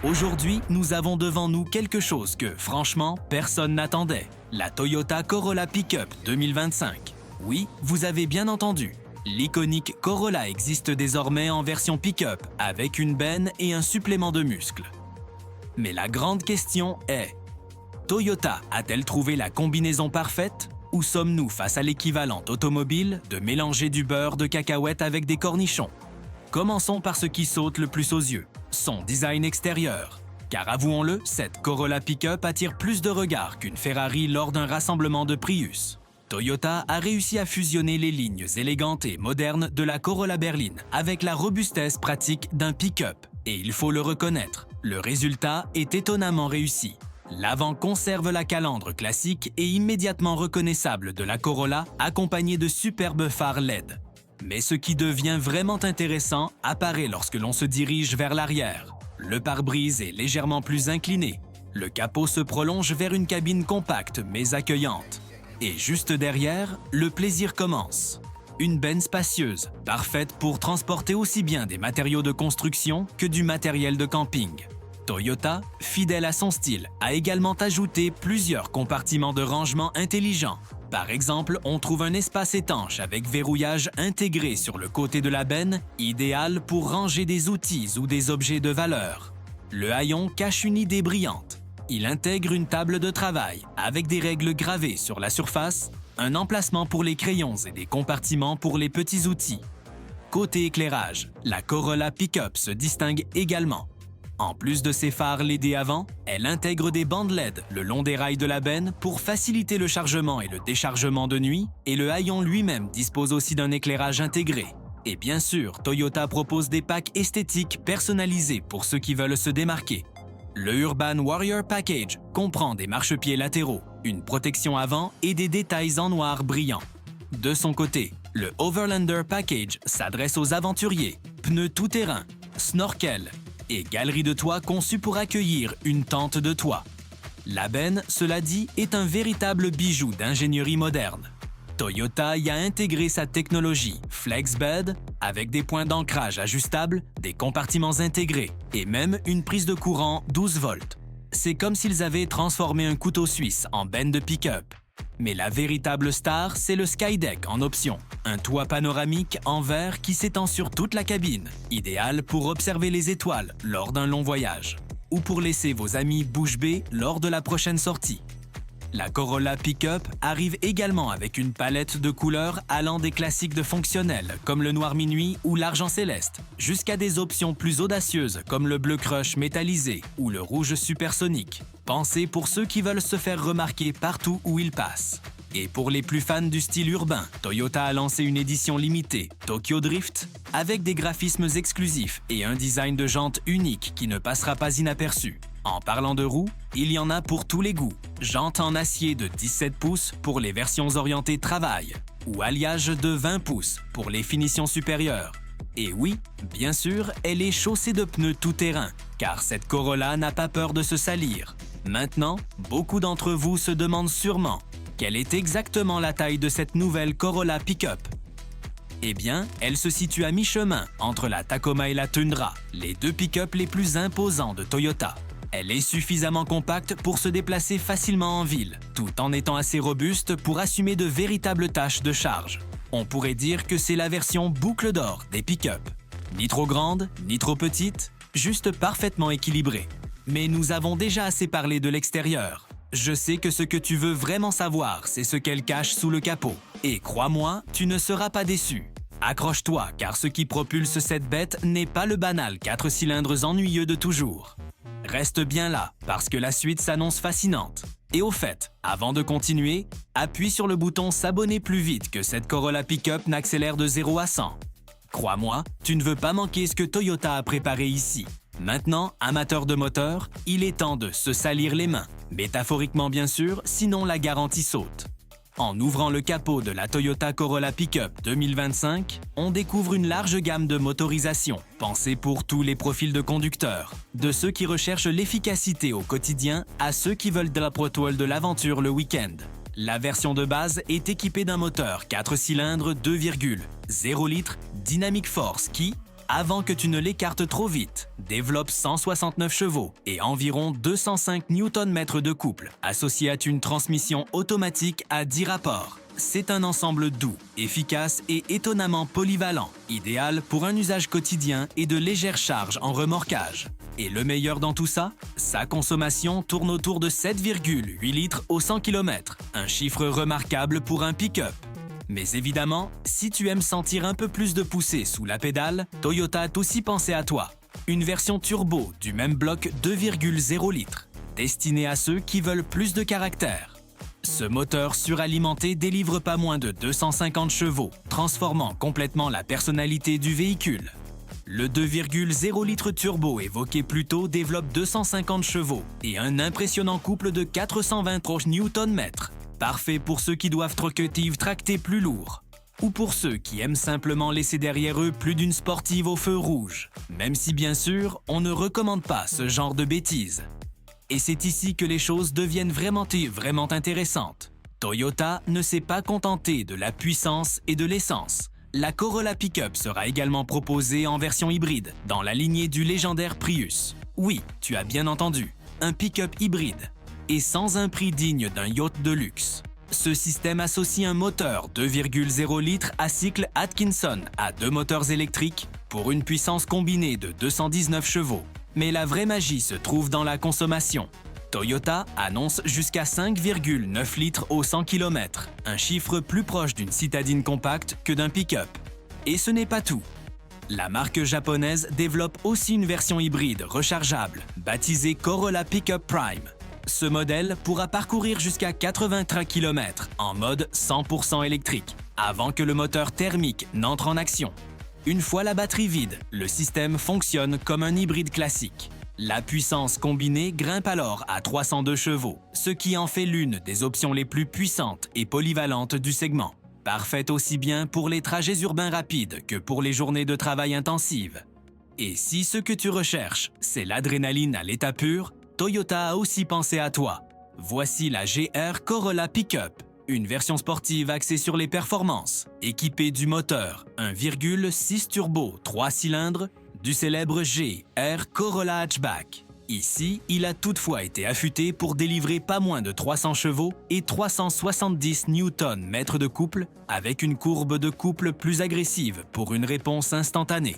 Aujourd'hui, nous avons devant nous quelque chose que, franchement, personne n'attendait. La Toyota Corolla Pickup 2025. Oui, vous avez bien entendu. L'iconique Corolla existe désormais en version pick-up, avec une benne et un supplément de muscles. Mais la grande question est, Toyota a-t-elle trouvé la combinaison parfaite? Ou sommes-nous face à l'équivalent automobile de mélanger du beurre de cacahuète avec des cornichons? Commençons par ce qui saute le plus aux yeux, son design extérieur. Car avouons-le, cette Corolla Pickup attire plus de regards qu'une Ferrari lors d'un rassemblement de Prius. Toyota a réussi à fusionner les lignes élégantes et modernes de la Corolla berline avec la robustesse pratique d'un pick-up. Et il faut le reconnaître, le résultat est étonnamment réussi. L'avant conserve la calandre classique et immédiatement reconnaissable de la Corolla, accompagnée de superbes phares LED. Mais ce qui devient vraiment intéressant apparaît lorsque l'on se dirige vers l'arrière. Le pare-brise est légèrement plus incliné. Le capot se prolonge vers une cabine compacte mais accueillante. Et juste derrière, le plaisir commence. Une benne spacieuse, parfaite pour transporter aussi bien des matériaux de construction que du matériel de camping. Toyota, fidèle à son style, a également ajouté plusieurs compartiments de rangement intelligents. Par exemple, on trouve un espace étanche avec verrouillage intégré sur le côté de la benne, idéal pour ranger des outils ou des objets de valeur. Le haillon cache une idée brillante. Il intègre une table de travail avec des règles gravées sur la surface, un emplacement pour les crayons et des compartiments pour les petits outils. Côté éclairage, la Corolla Pickup se distingue également. En plus de ses phares LED avant, elle intègre des bandes LED le long des rails de la benne pour faciliter le chargement et le déchargement de nuit, et le haillon lui-même dispose aussi d'un éclairage intégré. Et bien sûr, Toyota propose des packs esthétiques personnalisés pour ceux qui veulent se démarquer. Le Urban Warrior Package comprend des marchepieds latéraux, une protection avant et des détails en noir brillant. De son côté, le Overlander Package s'adresse aux aventuriers, pneus tout-terrain, snorkel et galerie de toit conçue pour accueillir une tente de toit. La benne, cela dit, est un véritable bijou d'ingénierie moderne. Toyota y a intégré sa technologie FlexBed avec des points d'ancrage ajustables, des compartiments intégrés et même une prise de courant 12 volts. C'est comme s'ils avaient transformé un couteau suisse en benne de pick-up. Mais la véritable star, c'est le Skydeck en option, un toit panoramique en verre qui s'étend sur toute la cabine, idéal pour observer les étoiles lors d'un long voyage, ou pour laisser vos amis bouche bée lors de la prochaine sortie. La Corolla Pickup arrive également avec une palette de couleurs allant des classiques de fonctionnels comme le noir minuit ou l'argent céleste, jusqu'à des options plus audacieuses comme le bleu crush métallisé ou le rouge supersonique, pensé pour ceux qui veulent se faire remarquer partout où ils passent. Et pour les plus fans du style urbain, Toyota a lancé une édition limitée, Tokyo Drift, avec des graphismes exclusifs et un design de jantes unique qui ne passera pas inaperçu. En parlant de roues, il y en a pour tous les goûts. Jantes en acier de 17 pouces pour les versions orientées travail, ou alliage de 20 pouces pour les finitions supérieures. Et oui, bien sûr, elle est chaussée de pneus tout-terrain, car cette Corolla n'a pas peur de se salir. Maintenant, beaucoup d'entre vous se demandent sûrement quelle est exactement la taille de cette nouvelle Corolla Pickup. Eh bien, elle se situe à mi-chemin entre la Tacoma et la Tundra, les deux pick-up les plus imposants de Toyota. Elle est suffisamment compacte pour se déplacer facilement en ville, tout en étant assez robuste pour assumer de véritables tâches de charge. On pourrait dire que c'est la version boucle d'or des pick-up. Ni trop grande, ni trop petite, juste parfaitement équilibrée. Mais nous avons déjà assez parlé de l'extérieur. Je sais que ce que tu veux vraiment savoir, c'est ce qu'elle cache sous le capot. Et crois-moi, tu ne seras pas déçu. Accroche-toi, car ce qui propulse cette bête n'est pas le banal 4 cylindres ennuyeux de toujours. Reste bien là, parce que la suite s'annonce fascinante. Et au fait, avant de continuer, appuie sur le bouton s'abonner plus vite que cette Corolla Pickup n'accélère de 0 à 100. Crois-moi, tu ne veux pas manquer ce que Toyota a préparé ici. Maintenant, amateur de moteur, il est temps de se salir les mains. Métaphoriquement bien sûr, sinon la garantie saute. En ouvrant le capot de la Toyota Corolla Pickup 2025, on découvre une large gamme de motorisations, pensée pour tous les profils de conducteurs, de ceux qui recherchent l'efficacité au quotidien à ceux qui veulent de la protole de l'aventure le week-end. La version de base est équipée d'un moteur 4 cylindres 2,0 litres Dynamic Force qui, avant que tu ne l'écartes trop vite, développe 169 chevaux et environ 205 Nm de couple, associé à une transmission automatique à 10 rapports. C'est un ensemble doux, efficace et étonnamment polyvalent, idéal pour un usage quotidien et de légères charges en remorquage. Et le meilleur dans tout ça? Sa consommation tourne autour de 7,8 litres au 100 km, un chiffre remarquable pour un pick-up. Mais évidemment, si tu aimes sentir un peu plus de poussée sous la pédale, Toyota a aussi pensé à toi. Une version turbo du même bloc 2,0 litres, destinée à ceux qui veulent plus de caractère. Ce moteur suralimenté délivre pas moins de 250 chevaux, transformant complètement la personnalité du véhicule. Le 2,0 litres turbo évoqué plus tôt développe 250 chevaux et un impressionnant couple de 423 Nm. Parfait pour ceux qui doivent tracter plus lourd. Ou pour ceux qui aiment simplement laisser derrière eux plus d'une sportive au feu rouge. Même si bien sûr, on ne recommande pas ce genre de bêtises. Et c'est ici que les choses deviennent vraiment intéressantes. Toyota ne s'est pas contenté de la puissance et de l'essence. La Corolla Pickup sera également proposée en version hybride, dans la lignée du légendaire Prius. Oui, tu as bien entendu, un pick-up hybride. Et sans un prix digne d'un yacht de luxe. Ce système associe un moteur 2,0 litres à cycle Atkinson à 2 moteurs électriques pour une puissance combinée de 219 chevaux. Mais la vraie magie se trouve dans la consommation. Toyota annonce jusqu'à 5,9 litres au 100 km, un chiffre plus proche d'une citadine compacte que d'un pick-up. Et ce n'est pas tout. La marque japonaise développe aussi une version hybride rechargeable, baptisée Corolla Pickup Prime. Ce modèle pourra parcourir jusqu'à 83 km en mode 100% électrique, avant que le moteur thermique n'entre en action. Une fois la batterie vide, le système fonctionne comme un hybride classique. La puissance combinée grimpe alors à 302 chevaux, ce qui en fait l'une des options les plus puissantes et polyvalentes du segment. Parfaite aussi bien pour les trajets urbains rapides que pour les journées de travail intensives. Et si ce que tu recherches, c'est l'adrénaline à l'état pur, Toyota a aussi pensé à toi. Voici la GR Corolla Pickup, une version sportive axée sur les performances, équipée du moteur 1,6 turbo 3 cylindres du célèbre GR Corolla Hatchback. Ici, il a toutefois été affûté pour délivrer pas moins de 300 chevaux et 370 Nm de couple, avec une courbe de couple plus agressive pour une réponse instantanée.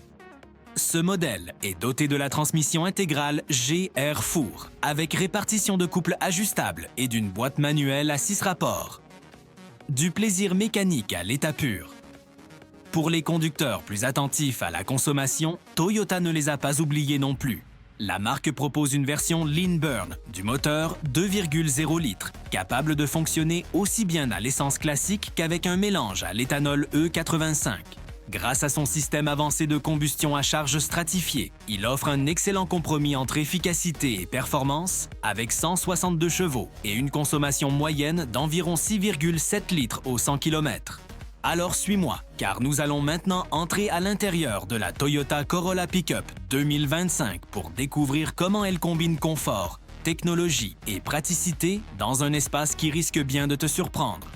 Ce modèle est doté de la transmission intégrale GR4, avec répartition de couple ajustable et d'une boîte manuelle à 6 rapports. Du plaisir mécanique à l'état pur. Pour les conducteurs plus attentifs à la consommation, Toyota ne les a pas oubliés non plus. La marque propose une version Lean Burn du moteur 2,0 litres, capable de fonctionner aussi bien à l'essence classique qu'avec un mélange à l'éthanol E85. Grâce à son système avancé de combustion à charge stratifiée, il offre un excellent compromis entre efficacité et performance, avec 162 chevaux et une consommation moyenne d'environ 6,7 litres au 100 km. Alors suis-moi, car nous allons maintenant entrer à l'intérieur de la Toyota Corolla Pickup 2025 pour découvrir comment elle combine confort, technologie et praticité dans un espace qui risque bien de te surprendre.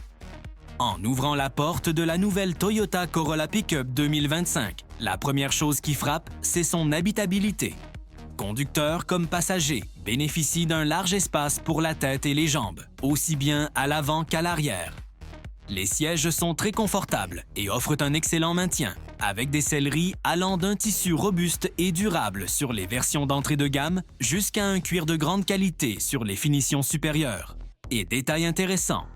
En ouvrant la porte de la nouvelle Toyota Corolla Pickup 2025, la première chose qui frappe, c'est son habitabilité. Conducteurs comme passagers bénéficient d'un large espace pour la tête et les jambes, aussi bien à l'avant qu'à l'arrière. Les sièges sont très confortables et offrent un excellent maintien, avec des selleries allant d'un tissu robuste et durable sur les versions d'entrée de gamme jusqu'à un cuir de grande qualité sur les finitions supérieures. Et détail intéressant,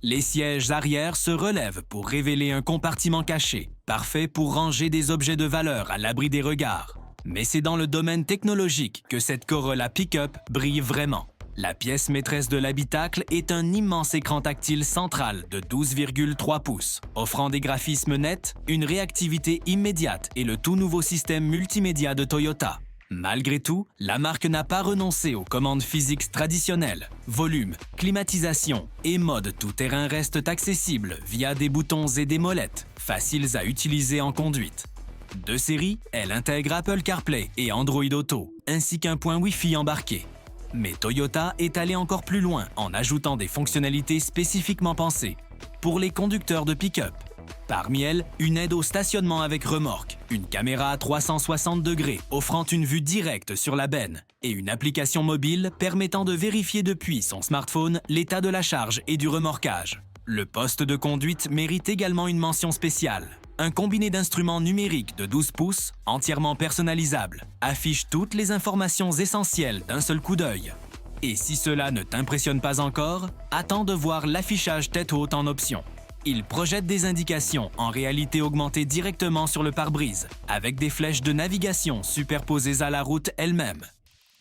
les sièges arrière se relèvent pour révéler un compartiment caché, parfait pour ranger des objets de valeur à l'abri des regards. Mais c'est dans le domaine technologique que cette Corolla Pickup brille vraiment. La pièce maîtresse de l'habitacle est un immense écran tactile central de 12,3 pouces, offrant des graphismes nets, une réactivité immédiate et le tout nouveau système multimédia de Toyota. Malgré tout, la marque n'a pas renoncé aux commandes physiques traditionnelles. Volume, climatisation et mode tout-terrain restent accessibles via des boutons et des molettes, faciles à utiliser en conduite. De série, elle intègre Apple CarPlay et Android Auto, ainsi qu'un point Wi-Fi embarqué. Mais Toyota est allé encore plus loin en ajoutant des fonctionnalités spécifiquement pensées pour les conducteurs de pick-up. Parmi elles, une aide au stationnement avec remorque, Une caméra à 360 degrés offrant une vue directe sur la benne et une application mobile permettant de vérifier depuis son smartphone l'état de la charge et du remorquage. Le poste de conduite mérite également une mention spéciale. Un combiné d'instruments numériques de 12 pouces, entièrement personnalisable, affiche toutes les informations essentielles d'un seul coup d'œil. Et si cela ne t'impressionne pas encore, attends de voir l'affichage tête haute en option. Il projette des indications en réalité augmentée directement sur le pare-brise, avec des flèches de navigation superposées à la route elle-même.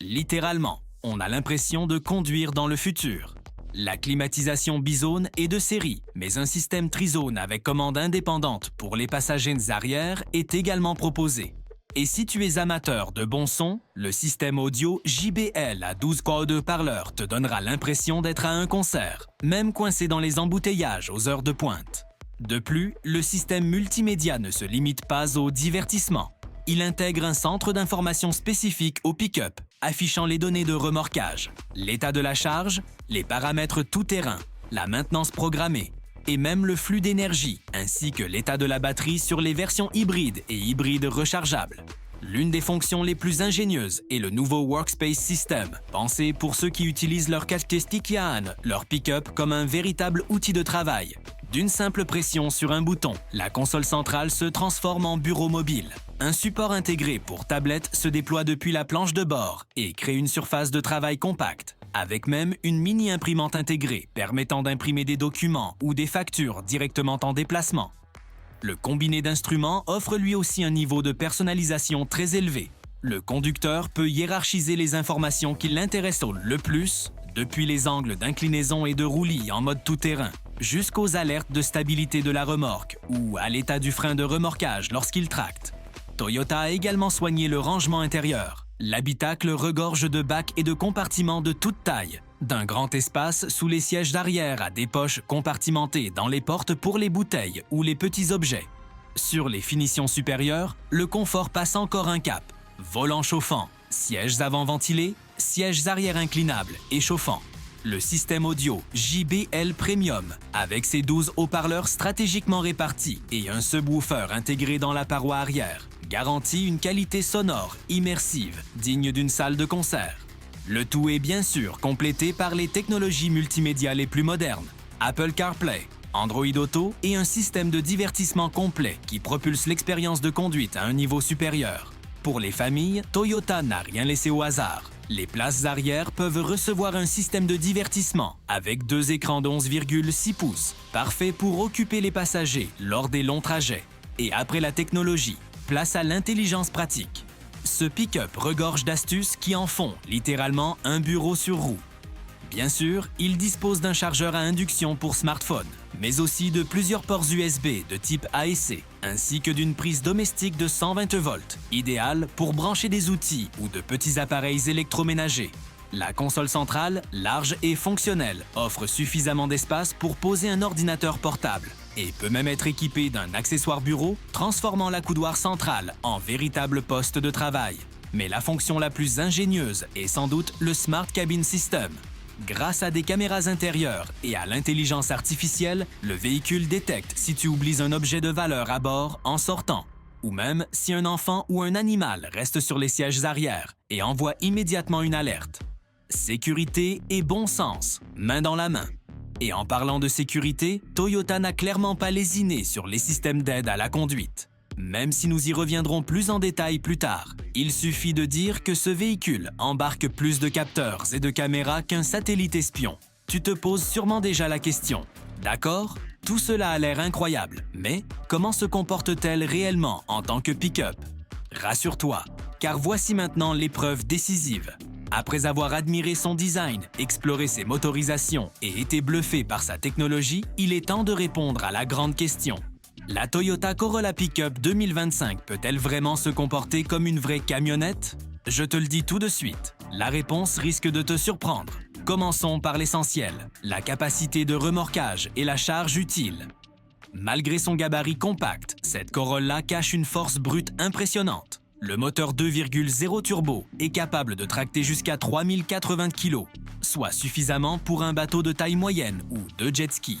Littéralement, on a l'impression de conduire dans le futur. La climatisation bizone est de série, mais un système trizone avec commande indépendante pour les passagers arrière est également proposé. Et si tu es amateur de bon son, le système audio JBL à 12 corps de haut-parleurs te donnera l'impression d'être à un concert, même coincé dans les embouteillages aux heures de pointe. De plus, le système multimédia ne se limite pas au divertissement. Il intègre un centre d'information spécifique au pick-up, affichant les données de remorquage, l'état de la charge, les paramètres tout-terrain, la maintenance programmée, et même le flux d'énergie, ainsi que l'état de la batterie sur les versions hybrides et hybrides rechargeables. L'une des fonctions les plus ingénieuses est le nouveau Workspace System, pensé pour ceux qui utilisent leur casque Stikian, leur pick-up comme un véritable outil de travail. D'une simple pression sur un bouton, la console centrale se transforme en bureau mobile. Un support intégré pour tablette se déploie depuis la planche de bord et crée une surface de travail compacte, avec même une mini-imprimante intégrée permettant d'imprimer des documents ou des factures directement en déplacement. Le combiné d'instruments offre lui aussi un niveau de personnalisation très élevé. Le conducteur peut hiérarchiser les informations qui l'intéressent le plus, depuis les angles d'inclinaison et de roulis en mode tout-terrain, jusqu'aux alertes de stabilité de la remorque ou à l'état du frein de remorquage lorsqu'il tracte. Toyota a également soigné le rangement intérieur. L'habitacle regorge de bacs et de compartiments de toute taille, d'un grand espace sous les sièges d'arrière à des poches compartimentées dans les portes pour les bouteilles ou les petits objets. Sur les finitions supérieures, le confort passe encore un cap. Volant chauffant, sièges avant ventilés, sièges arrière inclinables et chauffants. Le système audio JBL Premium, avec ses 12 haut-parleurs stratégiquement répartis et un subwoofer intégré dans la paroi arrière, garantit une qualité sonore immersive, digne d'une salle de concert. Le tout est bien sûr complété par les technologies multimédia les plus modernes, Apple CarPlay, Android Auto et un système de divertissement complet qui propulse l'expérience de conduite à un niveau supérieur. Pour les familles, Toyota n'a rien laissé au hasard. Les places arrière peuvent recevoir un système de divertissement avec 2 écrans de 11,6 pouces, parfait pour occuper les passagers lors des longs trajets. Et après la technologie, place à l'intelligence pratique. Ce pick-up regorge d'astuces qui en font littéralement un bureau sur roue. Bien sûr, il dispose d'un chargeur à induction pour smartphone, mais aussi de plusieurs ports USB de type A et C, ainsi que d'une prise domestique de 120 volts, idéale pour brancher des outils ou de petits appareils électroménagers. La console centrale, large et fonctionnelle, offre suffisamment d'espace pour poser un ordinateur portable et peut même être équipée d'un accessoire bureau, transformant la coudoir centrale en véritable poste de travail. Mais la fonction la plus ingénieuse est sans doute le Smart Cabin System. Grâce à des caméras intérieures et à l'intelligence artificielle, le véhicule détecte si tu oublies un objet de valeur à bord en sortant, ou même si un enfant ou un animal reste sur les sièges arrière et envoie immédiatement une alerte. Sécurité et bon sens, main dans la main. Et en parlant de sécurité, Toyota n'a clairement pas lésiné sur les systèmes d'aide à la conduite. Même si nous y reviendrons plus en détail plus tard, il suffit de dire que ce véhicule embarque plus de capteurs et de caméras qu'un satellite espion. Tu te poses sûrement déjà la question. D'accord, tout cela a l'air incroyable, mais comment se comporte-t-elle réellement en tant que pick-up? Rassure-toi, car voici maintenant l'épreuve décisive. Après avoir admiré son design, exploré ses motorisations et été bluffé par sa technologie, il est temps de répondre à la grande question. La Toyota Corolla Pickup 2025 peut-elle vraiment se comporter comme une vraie camionnette? Je te le dis tout de suite, la réponse risque de te surprendre. Commençons par l'essentiel, la capacité de remorquage et la charge utile. Malgré son gabarit compact, cette Corolla cache une force brute impressionnante. Le moteur 2,0 turbo est capable de tracter jusqu'à 3080 kg, soit suffisamment pour un bateau de taille moyenne ou de jet ski.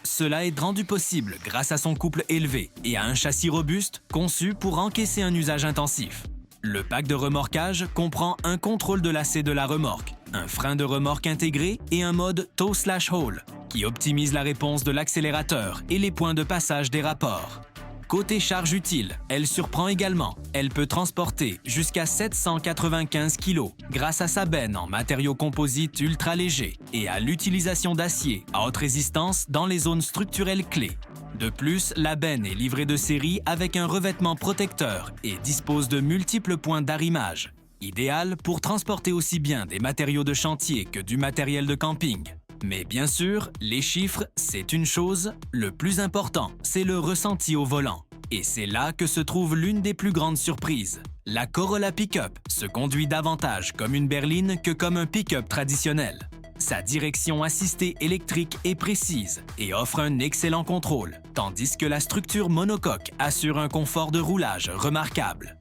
Cela est rendu possible grâce à son couple élevé et à un châssis robuste conçu pour encaisser un usage intensif. Le pack de remorquage comprend un contrôle de lacet de la remorque, un frein de remorque intégré et un mode tow/haul qui optimise la réponse de l'accélérateur et les points de passage des rapports. Côté charge utile, elle surprend également. Elle peut transporter jusqu'à 795 kg grâce à sa benne en matériaux composites ultra légers et à l'utilisation d'acier à haute résistance dans les zones structurelles clés. De plus, la benne est livrée de série avec un revêtement protecteur et dispose de multiples points d'arrimage, idéal pour transporter aussi bien des matériaux de chantier que du matériel de camping. Mais bien sûr, les chiffres, c'est une chose, le plus important, c'est le ressenti au volant. Et c'est là que se trouve l'une des plus grandes surprises. La Corolla Pick-up se conduit davantage comme une berline que comme un pick-up traditionnel. Sa direction assistée électrique est précise et offre un excellent contrôle, tandis que la structure monocoque assure un confort de roulage remarquable.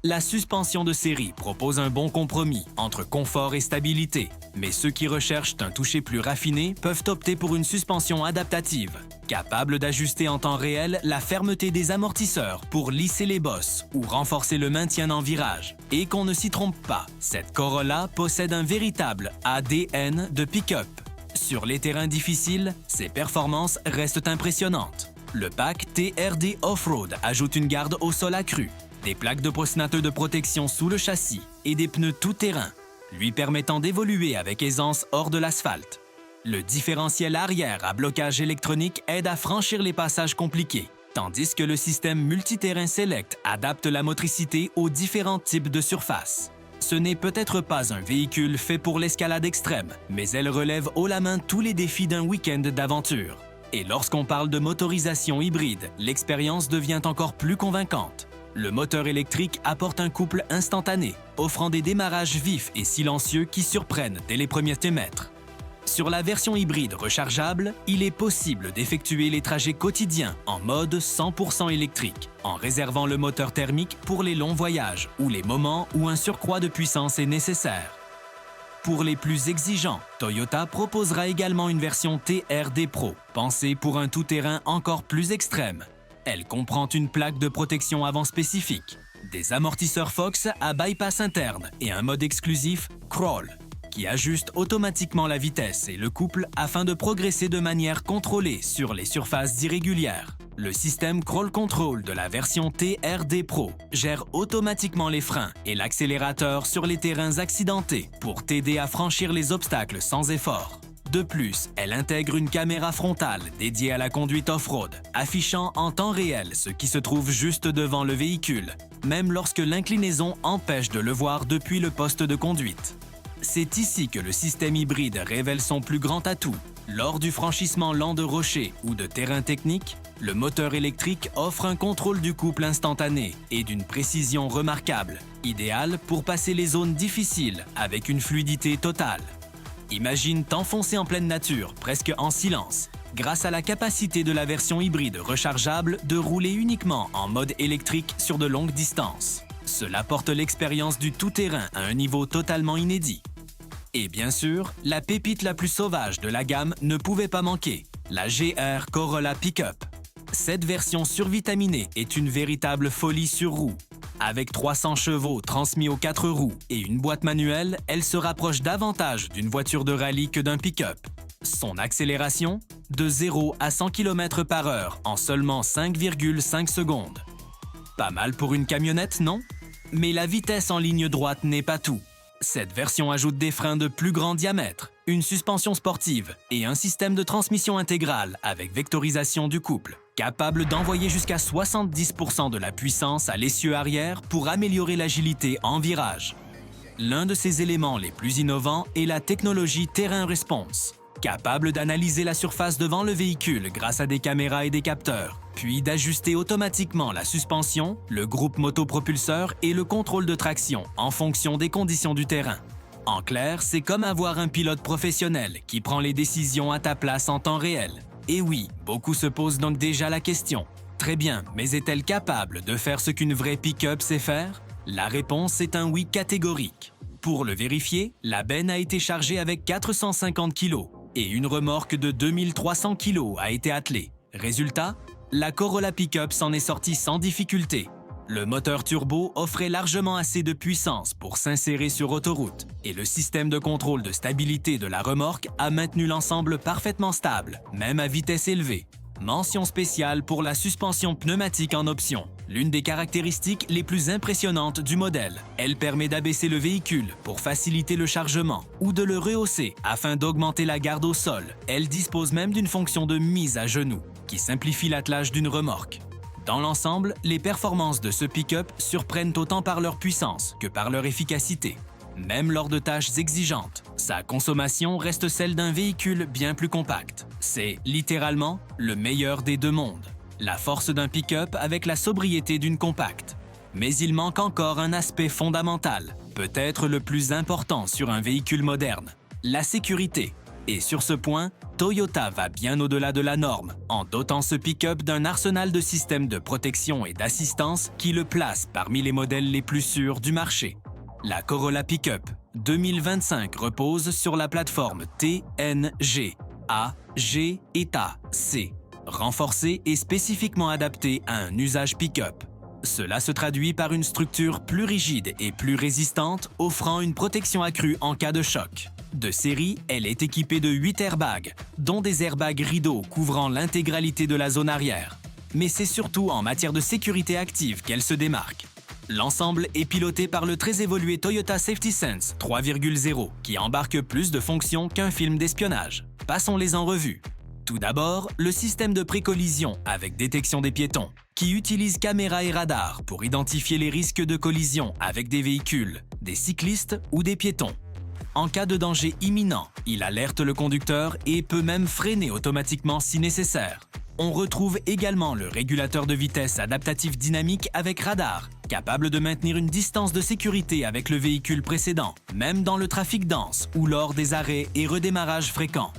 La suspension de série propose un bon compromis entre confort et stabilité, mais ceux qui recherchent un toucher plus raffiné peuvent opter pour une suspension adaptative, capable d'ajuster en temps réel la fermeté des amortisseurs pour lisser les bosses ou renforcer le maintien en virage. Et qu'on ne s'y trompe pas, cette Corolla possède un véritable ADN de pick-up. Sur les terrains difficiles, ses performances restent impressionnantes. Le pack TRD Off-Road ajoute une garde au sol accrue, des plaques de postnateux de protection sous le châssis et des pneus tout-terrain, lui permettant d'évoluer avec aisance hors de l'asphalte. Le différentiel arrière à blocage électronique aide à franchir les passages compliqués, tandis que le système multiterrain Select adapte la motricité aux différents types de surfaces. Ce n'est peut-être pas un véhicule fait pour l'escalade extrême, mais elle relève haut la main tous les défis d'un week-end d'aventure. Et lorsqu'on parle de motorisation hybride, l'expérience devient encore plus convaincante. Le moteur électrique apporte un couple instantané, offrant des démarrages vifs et silencieux qui surprennent dès les premiers mètres. Sur la version hybride rechargeable, il est possible d'effectuer les trajets quotidiens en mode 100% électrique, en réservant le moteur thermique pour les longs voyages ou les moments où un surcroît de puissance est nécessaire. Pour les plus exigeants, Toyota proposera également une version TRD Pro, pensée pour un tout-terrain encore plus extrême. Elle comprend une plaque de protection avant spécifique, des amortisseurs Fox à bypass interne et un mode exclusif Crawl, qui ajuste automatiquement la vitesse et le couple afin de progresser de manière contrôlée sur les surfaces irrégulières. Le système Crawl Control de la version TRD Pro gère automatiquement les freins et l'accélérateur sur les terrains accidentés pour t'aider à franchir les obstacles sans effort. De plus, elle intègre une caméra frontale dédiée à la conduite off-road, affichant en temps réel ce qui se trouve juste devant le véhicule, même lorsque l'inclinaison empêche de le voir depuis le poste de conduite. C'est ici que le système hybride révèle son plus grand atout. Lors du franchissement lent de rochers ou de terrains techniques, le moteur électrique offre un contrôle du couple instantané et d'une précision remarquable, idéal pour passer les zones difficiles avec une fluidité totale. Imagine t'enfoncer en pleine nature, presque en silence, grâce à la capacité de la version hybride rechargeable de rouler uniquement en mode électrique sur de longues distances. Cela porte l'expérience du tout-terrain à un niveau totalement inédit. Et bien sûr, la pépite la plus sauvage de la gamme ne pouvait pas manquer, la GR Corolla Pick-up. Cette version survitaminée est une véritable folie sur roue. Avec 300 chevaux transmis aux 4 roues et une boîte manuelle, elle se rapproche davantage d'une voiture de rallye que d'un pick-up. Son accélération, de 0 à 100 km/h en seulement 5,5 secondes. Pas mal pour une camionnette, non? Mais la vitesse en ligne droite n'est pas tout. Cette version ajoute des freins de plus grand diamètre, une suspension sportive et un système de transmission intégrale avec vectorisation du couple, capable d'envoyer jusqu'à 70% de la puissance à l'essieu arrière pour améliorer l'agilité en virage. L'un de ses éléments les plus innovants est la technologie Terrain Response, capable d'analyser la surface devant le véhicule grâce à des caméras et des capteurs, puis d'ajuster automatiquement la suspension, le groupe motopropulseur et le contrôle de traction en fonction des conditions du terrain. En clair, c'est comme avoir un pilote professionnel qui prend les décisions à ta place en temps réel. Et oui, beaucoup se posent donc déjà la question. Très bien, mais est-elle capable de faire ce qu'une vraie pick-up sait faire? La réponse est un oui catégorique. Pour le vérifier, la benne a été chargée avec 450 kg, et une remorque de 2300 kg a été attelée. Résultat, la Corolla Pick-up s'en est sortie sans difficulté. Le moteur turbo offrait largement assez de puissance pour s'insérer sur autoroute et le système de contrôle de stabilité de la remorque a maintenu l'ensemble parfaitement stable, même à vitesse élevée. Mention spéciale pour la suspension pneumatique en option, l'une des caractéristiques les plus impressionnantes du modèle. Elle permet d'abaisser le véhicule pour faciliter le chargement ou de le rehausser afin d'augmenter la garde au sol. Elle dispose même d'une fonction de mise à genoux qui simplifie l'attelage d'une remorque. Dans l'ensemble, les performances de ce pick-up surprennent autant par leur puissance que par leur efficacité. Même lors de tâches exigeantes, sa consommation reste celle d'un véhicule bien plus compact. C'est littéralement le meilleur des deux mondes. La force d'un pick-up avec la sobriété d'une compacte. Mais il manque encore un aspect fondamental, peut-être le plus important sur un véhicule moderne, la sécurité. Et sur ce point, Toyota va bien au-delà de la norme, en dotant ce pick-up d'un arsenal de systèmes de protection et d'assistance qui le place parmi les modèles les plus sûrs du marché. La Corolla Pick-up 2025 repose sur la plateforme TNG A, G et C, renforcée et spécifiquement adaptée à un usage pick-up. Cela se traduit par une structure plus rigide et plus résistante, offrant une protection accrue en cas de choc. De série, elle est équipée de 8 airbags, dont des airbags rideaux couvrant l'intégralité de la zone arrière. Mais c'est surtout en matière de sécurité active qu'elle se démarque. L'ensemble est piloté par le très évolué Toyota Safety Sense 3.0, qui embarque plus de fonctions qu'un film d'espionnage. Passons-les en revue. Tout d'abord, le système de précollision avec détection des piétons, qui utilise caméras et radars pour identifier les risques de collision avec des véhicules, des cyclistes ou des piétons. En cas de danger imminent, il alerte le conducteur et peut même freiner automatiquement si nécessaire. On retrouve également le régulateur de vitesse adaptatif dynamique avec radar, capable de maintenir une distance de sécurité avec le véhicule précédent, même dans le trafic dense ou lors des arrêts et redémarrages fréquents.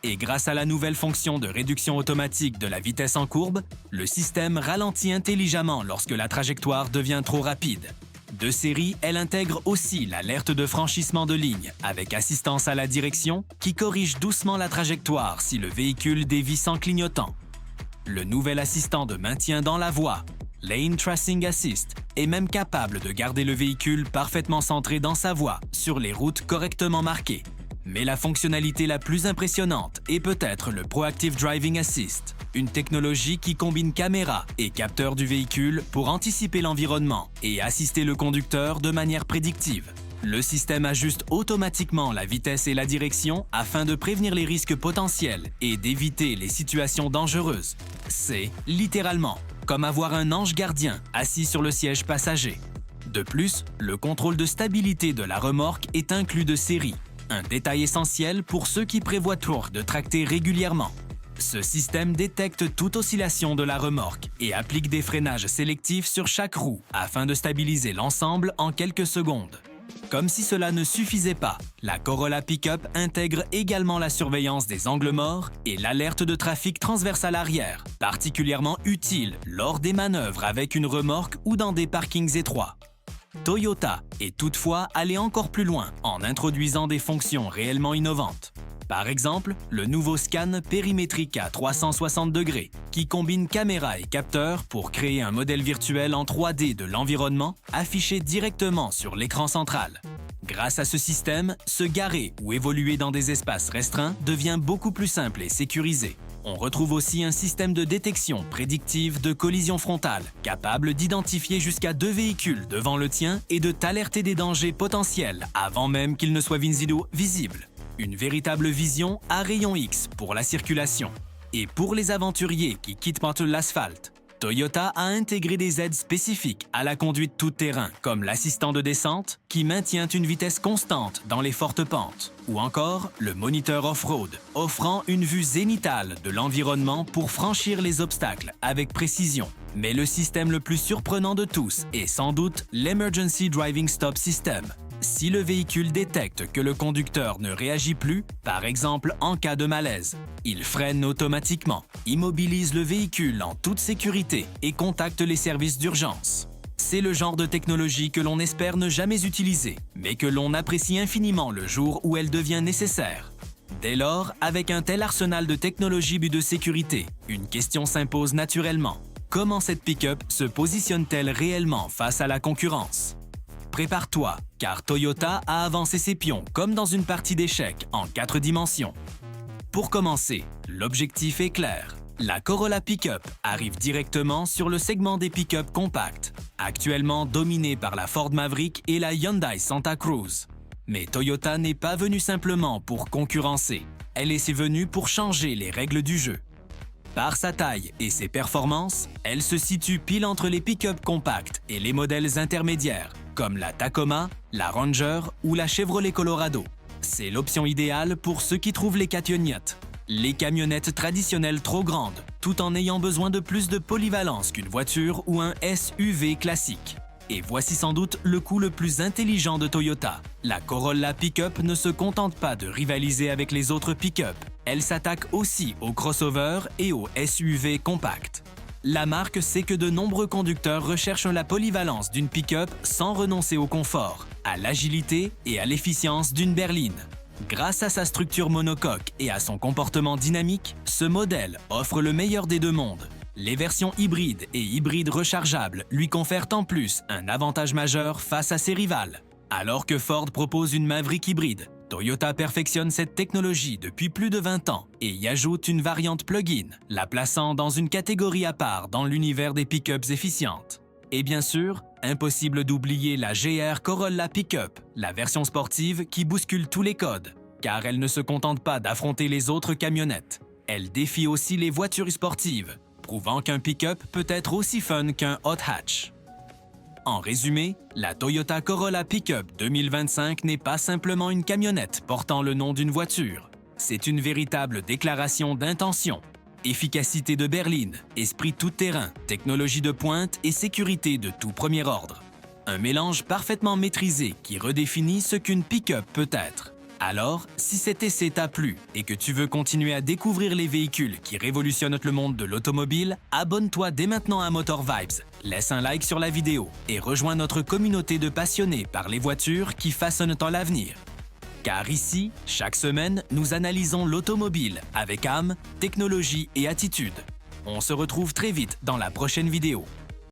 Et grâce à la nouvelle fonction de réduction automatique de la vitesse en courbe, le système ralentit intelligemment lorsque la trajectoire devient trop rapide. De série, elle intègre aussi l'alerte de franchissement de ligne avec assistance à la direction qui corrige doucement la trajectoire si le véhicule dévie sans clignotant. Le nouvel assistant de maintien dans la voie, Lane Tracing Assist, est même capable de garder le véhicule parfaitement centré dans sa voie sur les routes correctement marquées. Mais la fonctionnalité la plus impressionnante est peut-être le Proactive Driving Assist, une technologie qui combine caméra et capteur du véhicule pour anticiper l'environnement et assister le conducteur de manière prédictive. Le système ajuste automatiquement la vitesse et la direction afin de prévenir les risques potentiels et d'éviter les situations dangereuses. C'est, littéralement, comme avoir un ange gardien assis sur le siège passager. De plus, le contrôle de stabilité de la remorque est inclus de série, un détail essentiel pour ceux qui prévoient toujours de tracter régulièrement. Ce système détecte toute oscillation de la remorque et applique des freinages sélectifs sur chaque roue afin de stabiliser l'ensemble en quelques secondes. Comme si cela ne suffisait pas, la Corolla Pick-up intègre également la surveillance des angles morts et l'alerte de trafic transversal arrière, particulièrement utile lors des manœuvres avec une remorque ou dans des parkings étroits. Toyota est toutefois allé encore plus loin en introduisant des fonctions réellement innovantes. Par exemple, le nouveau scan périmétrique à 360 degrés, qui combine caméra et capteur pour créer un modèle virtuel en 3D de l'environnement affiché directement sur l'écran central. Grâce à ce système, se garer ou évoluer dans des espaces restreints devient beaucoup plus simple et sécurisé. On retrouve aussi un système de détection prédictive de collision frontale, capable d'identifier jusqu'à 2 véhicules devant le tien et de t'alerter des dangers potentiels avant même qu'ils ne soient visibles. Une véritable vision à rayon X pour la circulation. Et pour les aventuriers qui quittent l'asphalte, Toyota a intégré des aides spécifiques à la conduite tout-terrain, comme l'assistant de descente qui maintient une vitesse constante dans les fortes pentes, ou encore le moniteur off-road, offrant une vue zénithale de l'environnement pour franchir les obstacles avec précision. Mais le système le plus surprenant de tous est sans doute l'Emergency Driving Stop System. Si le véhicule détecte que le conducteur ne réagit plus, par exemple en cas de malaise, il freine automatiquement, immobilise le véhicule en toute sécurité et contacte les services d'urgence. C'est le genre de technologie que l'on espère ne jamais utiliser, mais que l'on apprécie infiniment le jour où elle devient nécessaire. Dès lors, avec un tel arsenal de technologies et de sécurité, une question s'impose naturellement. Comment cette pick-up se positionne-t-elle réellement face à la concurrence? Prépare-toi, car Toyota a avancé ses pions comme dans une partie d'échecs en 4 dimensions. Pour commencer, l'objectif est clair. La Corolla Pick-up arrive directement sur le segment des pick-up compacts, actuellement dominé par la Ford Maverick et la Hyundai Santa Cruz. Mais Toyota n'est pas venue simplement pour concurrencer, elle est venue pour changer les règles du jeu. Par sa taille et ses performances, elle se situe pile entre les pick-up compacts et les modèles intermédiaires, comme la Tacoma, la Ranger ou la Chevrolet Colorado. C'est l'option idéale pour ceux qui trouvent les cationnettes, les camionnettes traditionnelles trop grandes, tout en ayant besoin de plus de polyvalence qu'une voiture ou un SUV classique. Et voici sans doute le coup le plus intelligent de Toyota. La Corolla Pick-up ne se contente pas de rivaliser avec les autres pick-up, elle s'attaque aussi aux crossovers et aux SUV compacts. La marque sait que de nombreux conducteurs recherchent la polyvalence d'une pick-up sans renoncer au confort, à l'agilité et à l'efficience d'une berline. Grâce à sa structure monocoque et à son comportement dynamique, ce modèle offre le meilleur des deux mondes. Les versions hybrides et hybrides rechargeables lui confèrent en plus un avantage majeur face à ses rivales. Alors que Ford propose une Maverick hybride, Toyota perfectionne cette technologie depuis plus de 20 ans et y ajoute une variante plug-in, la plaçant dans une catégorie à part dans l'univers des pick-ups efficientes. Et bien sûr, impossible d'oublier la GR Corolla Pick-up, la version sportive qui bouscule tous les codes, car elle ne se contente pas d'affronter les autres camionnettes. Elle défie aussi les voitures sportives, prouvant qu'un pick-up peut être aussi fun qu'un hot hatch. En résumé, la Toyota Corolla Pick-up 2025 n'est pas simplement une camionnette portant le nom d'une voiture. C'est une véritable déclaration d'intention. Efficacité de berline, esprit tout-terrain, technologie de pointe et sécurité de tout premier ordre. Un mélange parfaitement maîtrisé qui redéfinit ce qu'une pick-up peut être. Alors, si cet essai t'a plu et que tu veux continuer à découvrir les véhicules qui révolutionnent le monde de l'automobile, abonne-toi dès maintenant à Motor Vibes, laisse un like sur la vidéo et rejoins notre communauté de passionnés par les voitures qui façonnent l'avenir. Car ici, chaque semaine, nous analysons l'automobile avec âme, technologie et attitude. On se retrouve très vite dans la prochaine vidéo.